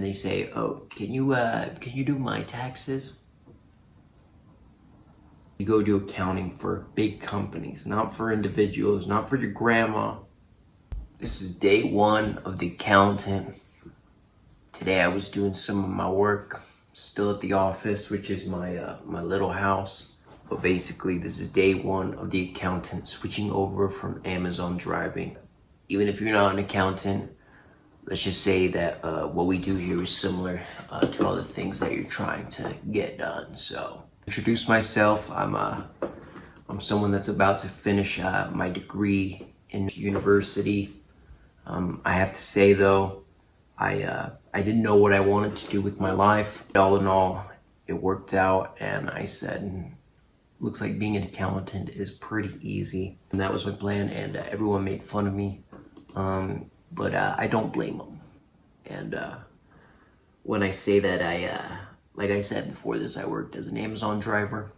And they say, "Oh, can you do my taxes?" You go do accounting for big companies, not for individuals, not for your grandma. This is day one of the accountant. Today I was doing some of my work, still at the office, which is my little house. But basically, this is day one of the accountant switching over from Amazon driving. Even if you're not an accountant, let's just say that what we do here is similar to all the things that you're trying to get done. So, introduce myself. I'm someone that's about to finish my degree in university. I have to say though, I didn't know what I wanted to do with my life. All in all, it worked out, and I said, looks like being an accountant is pretty easy. And that was my plan, and everyone made fun of me. But I don't blame them. And when I say that like I said before this, I worked as an Amazon driver.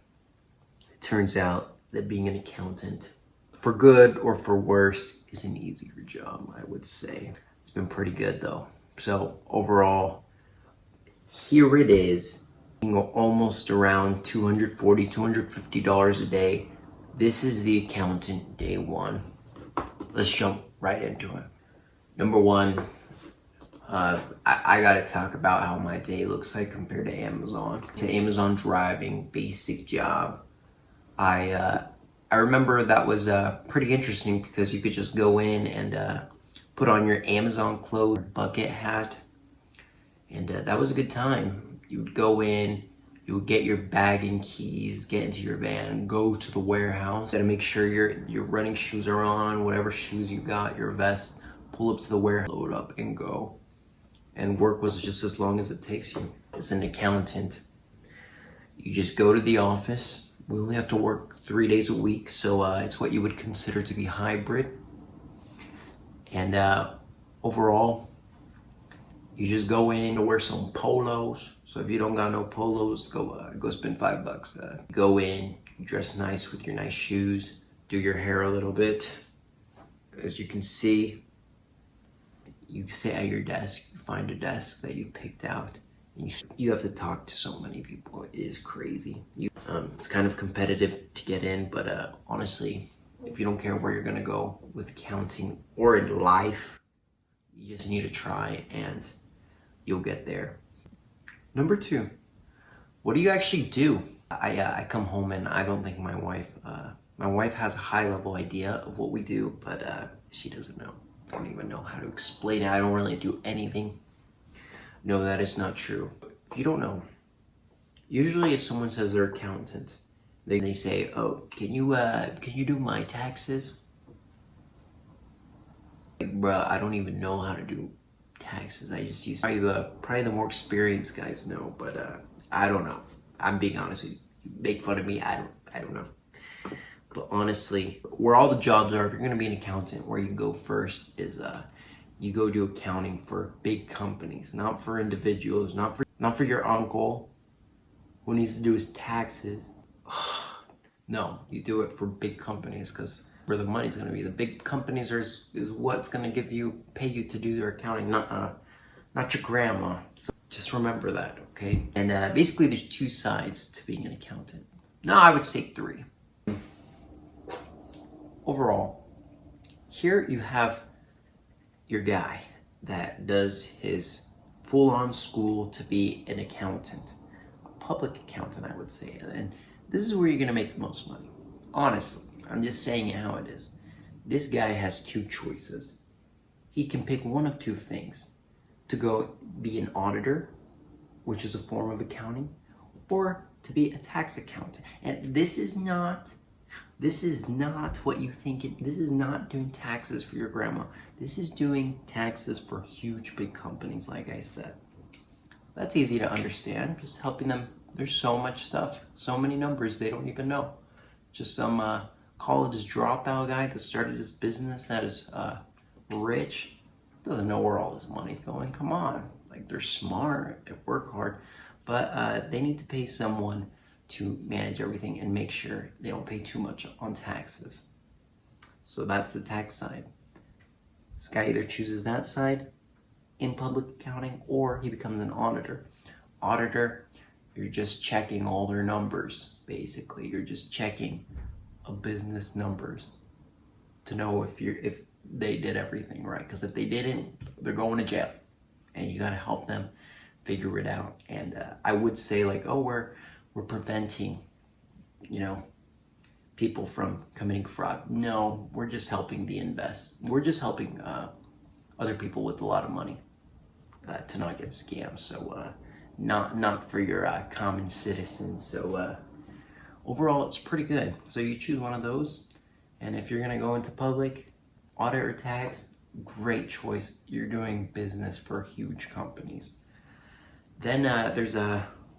It turns out that being an accountant, for good or for worse, is an easier job, I would say. It's been pretty good though. So overall, here it is. Almost around $240, $250 a day. This is the accountant day one. Let's jump right into it. Number one, I gotta talk about how my day looks like compared to Amazon. To Amazon driving, basic job. I remember that was pretty interesting because you could just go in and put on your Amazon clothes, bucket hat, and that was a good time. You would go in, you would get your bag and keys, get into your van, go to the warehouse. Gotta make sure your running shoes are on, whatever shoes you got, your vest, pull up to the warehouse, load up and go. And work was just as long as it takes you. As an accountant, you just go to the office. We only have to work 3 days a week, so it's what you would consider to be hybrid. And overall, you just go in to wear some polos. So if you don't got no polos, go spend $5. Go in, dress nice with your nice shoes, do your hair a little bit. As you can see, you sit at your desk, you find a desk that you picked out, and you have to talk to so many people. It is crazy. It's kind of competitive to get in, but honestly, if you don't care where you're gonna go with accounting or in life, you just need to try and you'll get there. Number two, what do you actually do? I come home and I don't think my wife has a high level idea of what we do, but she doesn't know. I don't even know how to explain it. I don't really do anything. No, that is not true. If you don't know, usually if someone says they're accountant, they say, "Oh, can you do my taxes?" Like, bruh, I don't even know how to do taxes. I just use probably the more experienced guys know, but I don't know. I'm being honest with you. You make fun of me. I don't know. But honestly, where all the jobs are, if you're gonna be an accountant, where you go first is you go do accounting for big companies, not for individuals, not for your uncle who needs to do his taxes. No, you do it for big companies because where the money's going to be. The big companies is what's going to pay you to do their accounting, not your grandma. So just remember that, okay? And basically there's two sides to being an accountant. No, I would say three. Overall, here you have your guy that does his full-on school to be an accountant, a public accountant, I would say. And this is where you're going to make the most money, honestly. I'm just saying it how it is. This guy has two choices. He can pick one of two things. To go be an auditor, which is a form of accounting, or to be a tax accountant. And this is not what you think this is not doing taxes for your grandma. This is doing taxes for huge, big companies, like I said. That's easy to understand, just helping them. There's so much stuff, so many numbers they don't even know. Just some college dropout guy that started this business that is rich, doesn't know where all this money's going. Come on, like they're smart, they work hard, but they need to pay someone to manage everything and make sure they don't pay too much on taxes. So that's the tax side. This guy either chooses that side in public accounting, or he becomes an auditor. Auditor, you're just checking all their numbers, basically. You're just checking a business numbers to know if they did everything right. Because if they didn't, they're going to jail, and you got to help them figure it out. And I would say like, oh, we're preventing, people from committing fraud. No, we're just helping we're just helping other people with a lot of money to not get scammed. So not for your common citizens. So overall, it's pretty good. So you choose one of those, and if you're gonna go into public audit or tax, great choice. You're doing business for huge companies. Then there's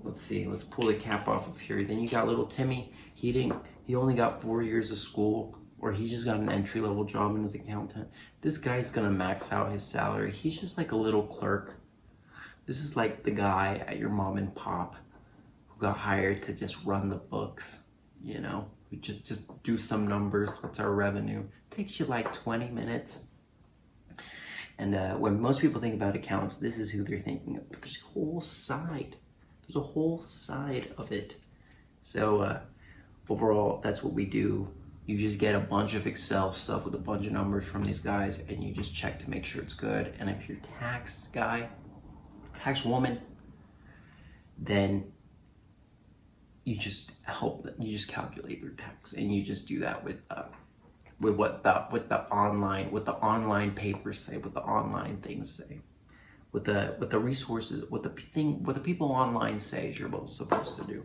let's see, let's pull the cap off of here. Then you got little Timmy. He only got 4 years of school, or he just got an entry-level job in as accountant. This guy's gonna max out his salary. He's just like a little clerk. This is like the guy at your mom and pop who got hired to just run the books, we just do some numbers. What's our revenue? Takes you like 20 minutes. And when most people think about accounts, this is who they're thinking of. But there's a whole side. There's a whole side of it. So overall, that's what we do. You just get a bunch of Excel stuff with a bunch of numbers from these guys, and you just check to make sure it's good. And if you're a tax guy, tax woman, then you just calculate their tax, and you just do that with what the online papers say, what the online things say, what the resources, what the people online say is you're both supposed to do.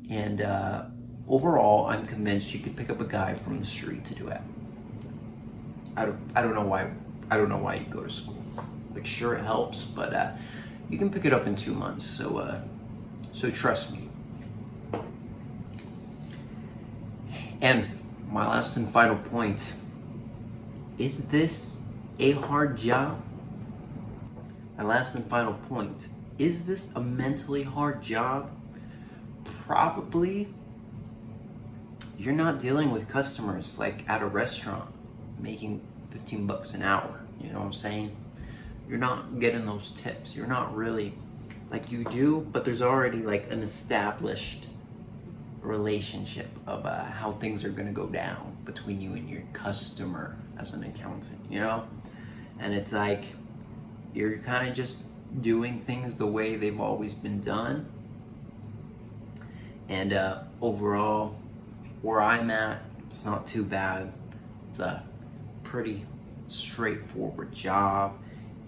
And overall, I'm convinced you could pick up a guy from the street to do it. I don't know why you go to school. Like, sure, it helps, but you can pick it up in 2 months. So trust me. And my last and final point: is this a hard job? My last and final point: is this a mentally hard job? Probably. You're not dealing with customers like at a restaurant making $15 an hour. You know what I'm saying? You're not getting those tips. You're not really, like, you do, but there's already like an established relationship of how things are going to go down between you and your customer as an accountant, and it's like you're kind of just doing things the way they've always been done. And overall, where I'm at, it's not too bad. It's a pretty straightforward job.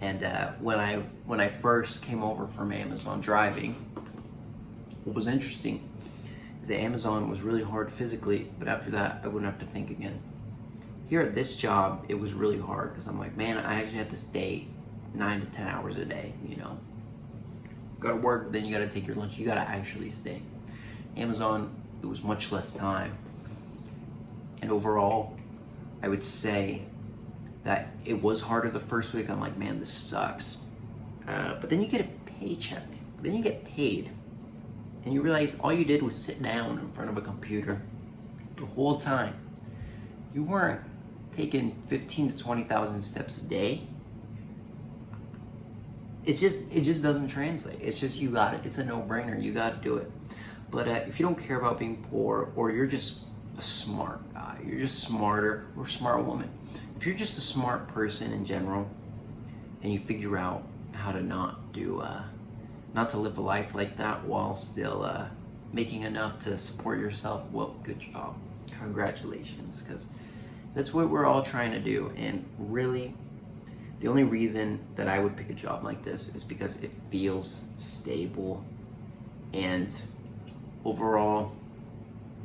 And when I first came over from Amazon driving, what was interesting is that Amazon was really hard physically, but after that, I wouldn't have to think again. Here at this job, it was really hard because I'm like, man, I actually have to stay 9 to 10 hours a day, Go to work, but then you got to take your lunch. You got to actually stay. Amazon, it was much less time. And overall, I would say that it was harder the first week. I'm like, man, this sucks. But then you get a paycheck. Then you get paid. And you realize all you did was sit down in front of a computer the whole time. You weren't taking 15 to 20,000 steps a day. It just doesn't translate. It's just, you got it. It's a no-brainer. You got to do it. But if you don't care about being poor, or you're just a smart guy, you're just smarter, or a smart woman. If you're just a smart person in general, and you figure out how to not to live a life like that while still making enough to support yourself, well, good job. Congratulations, because that's what we're all trying to do. And really, the only reason that I would pick a job like this is because it feels stable, and overall,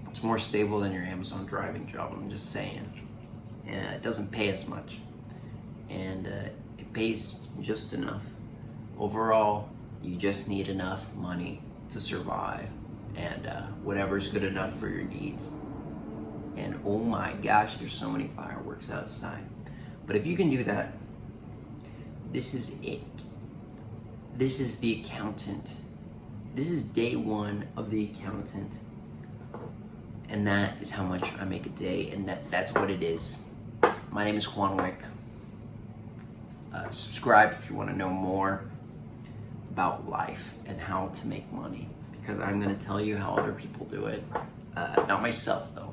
it's more stable than your Amazon driving job, I'm just saying. And it doesn't pay as much. And it pays just enough. Overall, you just need enough money to survive, and whatever's good enough for your needs. And oh my gosh, there's so many fireworks outside. But if you can do that, this is it. This is the accountant. This is day one of the accountant. And that is how much I make a day, and that's what it is. My name is Wick. Subscribe if you want to know more about life and how to make money, because I'm going to tell you how other people do it. Not myself, though.